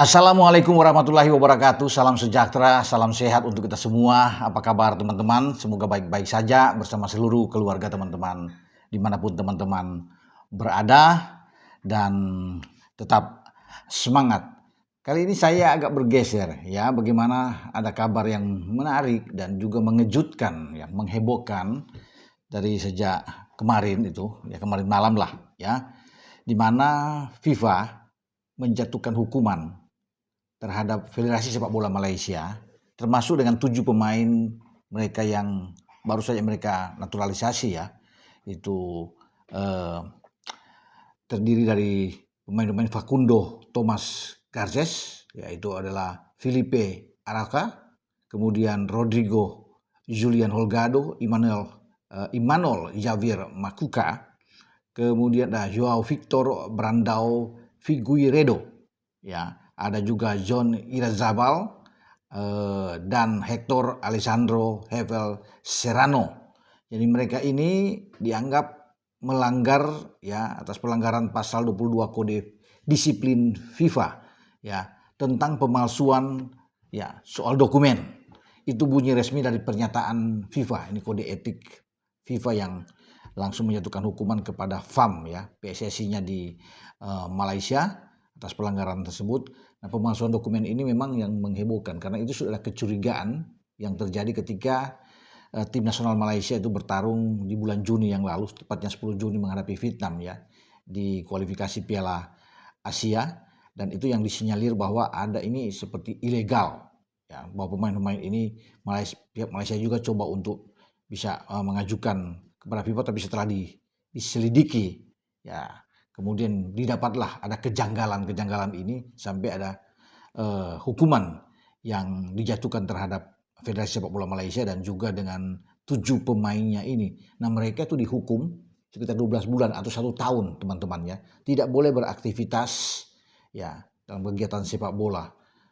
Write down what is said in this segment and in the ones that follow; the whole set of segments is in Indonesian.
Assalamualaikum warahmatullahi wabarakatuh. Salam sejahtera, salam sehat untuk kita semua. Apa kabar teman-teman? Semoga baik-baik saja bersama seluruh keluarga teman-teman dimanapun teman-teman berada dan tetap semangat. Kali ini saya agak bergeser ya, bagaimana ada kabar yang menarik dan juga mengejutkan, ya, menghebohkan dari sejak kemarin itu, ya kemarin malam lah ya, di mana FIFA menjatuhkan hukuman terhadap Federasi Sepak Bola Malaysia, termasuk dengan 7 pemain mereka yang baru saja mereka naturalisasi ya, itu terdiri dari pemain-pemain Facundo Thomas Garces, yaitu adalah Felipe Araca, kemudian Rodrigo Julian Holgado, Emmanuel Javier Makuka, kemudian Joao Victor Brandao Figueiredo, ya, ada juga John Irazabal dan Hector Alessandro Hevel Serrano. Jadi mereka ini dianggap melanggar ya atas pelanggaran pasal 22 Kode Disiplin FIFA ya tentang pemalsuan ya soal dokumen. Itu bunyi resmi dari pernyataan FIFA, ini kode etik FIFA yang langsung menjatuhkan hukuman kepada FAM ya, PSSI-nya di Malaysia atas pelanggaran tersebut. Nah, pemalsuan dokumen ini memang yang menghebohkan karena itu sudah ada kecurigaan yang terjadi ketika tim nasional Malaysia itu bertarung di bulan Juni yang lalu, tepatnya 10 Juni menghadapi Vietnam ya di kualifikasi Piala Asia, dan itu yang disinyalir bahwa ada ini seperti ilegal ya, bahwa pemain-pemain ini pihak Malaysia juga coba untuk bisa mengajukan kepada FIFA, tapi setelah diselidiki ya kemudian didapatlah ada kejanggalan ini sampai ada hukuman yang dijatuhkan terhadap Federasi Sepak Bola Malaysia dan juga dengan 7 pemainnya ini. Nah, mereka itu dihukum sekitar 12 bulan atau 1 tahun teman-teman ya. Tidak boleh beraktivitas ya dalam kegiatan sepak bola.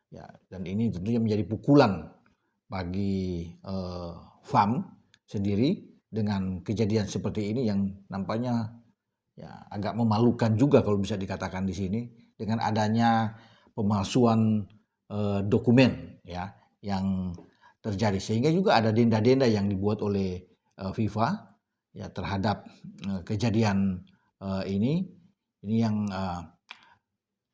Ya, dan ini tentunya menjadi pukulan bagi FAM sendiri dengan kejadian seperti ini yang nampaknya ya agak memalukan juga kalau bisa dikatakan di sini dengan adanya pemalsuan dokumen ya yang terjadi, sehingga juga ada denda-denda yang dibuat oleh FIFA ya terhadap kejadian ini yang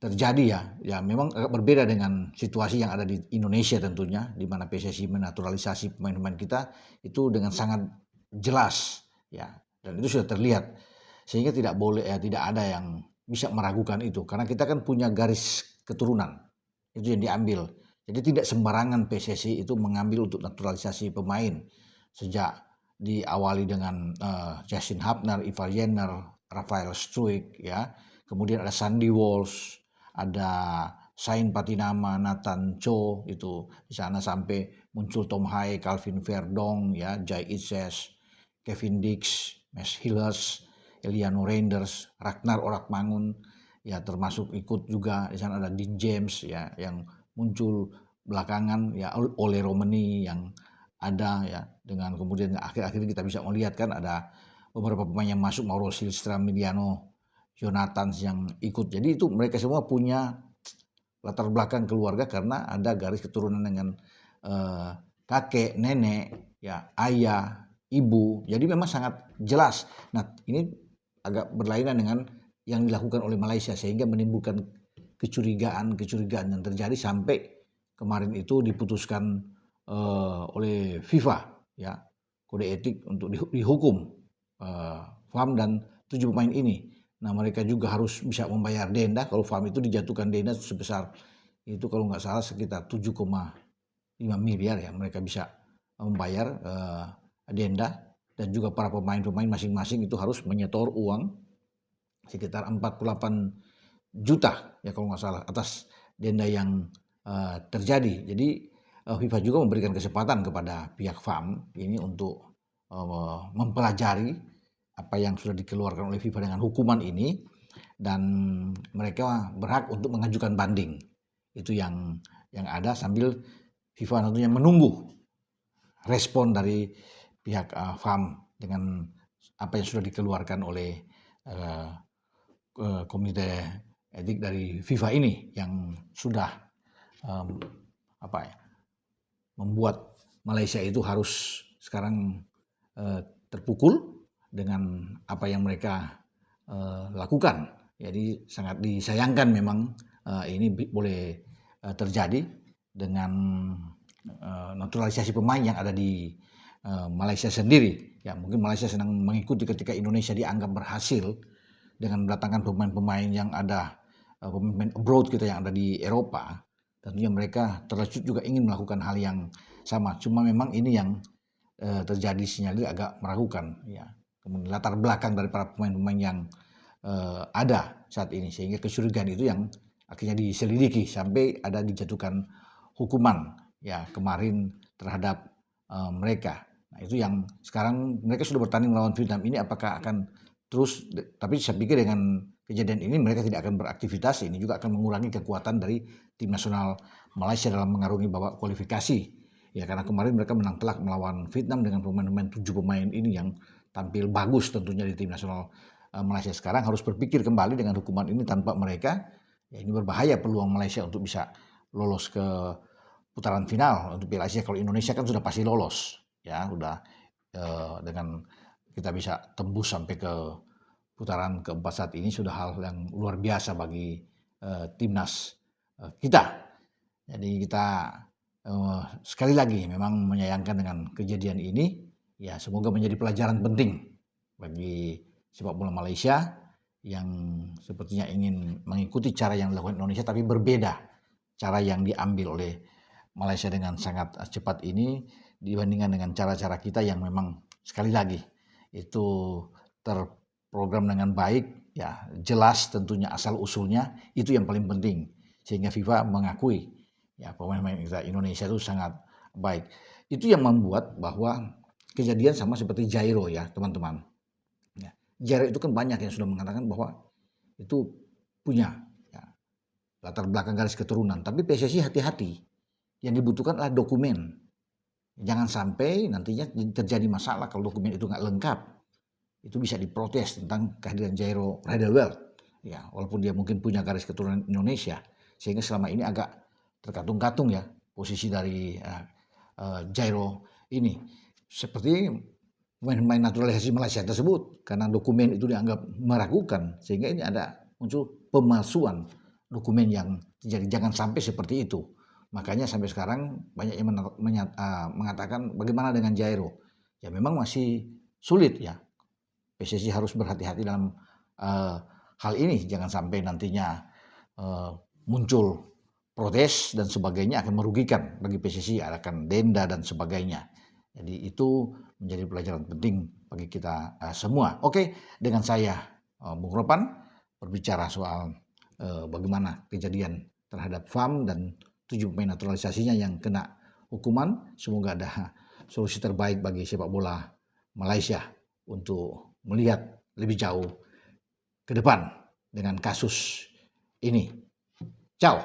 terjadi ya memang agak berbeda dengan situasi yang ada di Indonesia tentunya, di mana PSSI menaturalisasi pemain-pemain kita itu dengan sangat jelas ya, dan itu sudah terlihat sehingga tidak ada yang bisa meragukan itu karena kita kan punya garis keturunan itu yang diambil. Jadi tidak sembarangan PSSI itu mengambil untuk naturalisasi pemain, sejak diawali dengan Justin Hapner, Ivar Jenner, Rafael Struijk ya, kemudian ada Sandy Walsh, ada Sain Patinama, Nathan Cho itu di sana, sampai muncul Tom Hai, Calvin Verdong ya, Jai Itzes, Kevin Dix, Mes Hillers, Eliano Reinders, Ragnar Orakmangun ya, termasuk ikut juga di sana ada Dean James ya yang muncul belakangan ya, oleh Romani yang ada ya, dengan kemudian akhir-akhir ini kita bisa melihat kan ada beberapa pemain yang masuk, Mauro Silstra, Miliano Jonathan yang ikut. Jadi itu mereka semua punya latar belakang keluarga karena ada garis keturunan dengan kakek, nenek, ya ayah, ibu. Jadi memang sangat jelas. Nah, ini agak berlainan dengan yang dilakukan oleh Malaysia sehingga menimbulkan kecurigaan yang terjadi sampai kemarin itu diputuskan oleh FIFA ya kode etik untuk dihukum FAM dan 7 pemain ini. Nah, mereka juga harus bisa membayar denda. Kalau FAM itu dijatuhkan denda sebesar itu kalau nggak salah sekitar 7,5 miliar ya, mereka bisa membayar denda, dan juga para pemain-pemain masing-masing itu harus menyetor uang sekitar 48 juta ya kalau nggak salah atas denda yang terjadi. Jadi FIFA juga memberikan kesempatan kepada pihak FAM ini untuk mempelajari apa yang sudah dikeluarkan oleh FIFA dengan hukuman ini, dan mereka berhak untuk mengajukan banding. Itu yang ada, sambil FIFA tentunya menunggu respon dari pihak FAM dengan apa yang sudah dikeluarkan oleh komite etik dari FIFA ini yang sudah membuat Malaysia itu harus sekarang terpukul dengan apa yang mereka lakukan. Jadi sangat disayangkan memang ini boleh terjadi dengan naturalisasi pemain yang ada di Malaysia sendiri. Ya, mungkin Malaysia senang mengikuti ketika Indonesia dianggap berhasil dengan mendatangkan pemain-pemain yang ada pemain abroad kita yang ada di Eropa. Tentunya mereka terlanjut juga ingin melakukan hal yang sama. Cuma memang ini yang terjadi sinyalir agak meragukan. Ya. Kemudian latar belakang dari para pemain-pemain yang ada saat ini, sehingga kecurigaan itu yang akhirnya diselidiki sampai ada dijatuhkan hukuman ya kemarin terhadap mereka. Nah, itu yang sekarang mereka sudah bertanding melawan Vietnam ini, apakah akan terus, tapi saya pikir dengan kejadian ini mereka tidak akan beraktivitas. Ini juga akan mengurangi kekuatan dari tim nasional Malaysia dalam mengarungi babak kualifikasi. Ya, karena kemarin mereka menang telak melawan Vietnam dengan pemain-pemain 7 pemain ini yang tampil bagus tentunya di tim nasional Malaysia. Sekarang harus berpikir kembali dengan hukuman ini tanpa mereka. Ya, ini berbahaya peluang Malaysia untuk bisa lolos ke putaran final untuk Piala Asia. Kalau Indonesia kan sudah pasti lolos, ya udah dengan kita bisa tembus sampai ke putaran keempat saat ini sudah hal yang luar biasa bagi timnas kita. Jadi kita sekali lagi memang menyayangkan dengan kejadian ini. Ya, semoga menjadi pelajaran penting bagi sepak bola Malaysia yang sepertinya ingin mengikuti cara yang dilakukan Indonesia, tapi berbeda cara yang diambil oleh Malaysia dengan sangat cepat ini dibandingkan dengan cara-cara kita yang memang sekali lagi itu terprogram dengan baik, ya jelas tentunya asal usulnya, itu yang paling penting, sehingga FIFA mengakui ya pemain-pemain kita Indonesia itu sangat baik. Itu yang membuat bahwa kejadian sama seperti Jairo ya teman-teman. Ya, Jairo itu kan banyak yang sudah mengatakan bahwa itu punya ya, latar belakang garis keturunan, tapi PSSI hati-hati. Yang dibutuhkan adalah dokumen. Jangan sampai nantinya terjadi masalah kalau dokumen itu nggak lengkap. Itu bisa diprotes tentang kehadiran Jairo Riedewald. Ya, walaupun dia mungkin punya garis keturunan Indonesia, sehingga selama ini agak terkatung-katung ya posisi dari Jairo ini. Seperti pemain naturalisasi Malaysia tersebut, karena dokumen itu dianggap meragukan, sehingga ini ada muncul pemalsuan dokumen yang terjadi. Jangan sampai seperti itu. Makanya sampai sekarang banyak yang mengatakan bagaimana dengan Jairo. Ya memang masih sulit ya. PSSI harus berhati-hati dalam hal ini. Jangan sampai nantinya muncul protes dan sebagainya akan merugikan bagi PSSI, akan denda dan sebagainya. Jadi itu menjadi pelajaran penting bagi kita semua. Oke, dengan saya Bung Ropan berbicara soal bagaimana kejadian terhadap FAM dan 7 pemain naturalisasinya yang kena hukuman. Semoga ada solusi terbaik bagi sepak bola Malaysia untuk melihat lebih jauh ke depan dengan kasus ini. Ciao.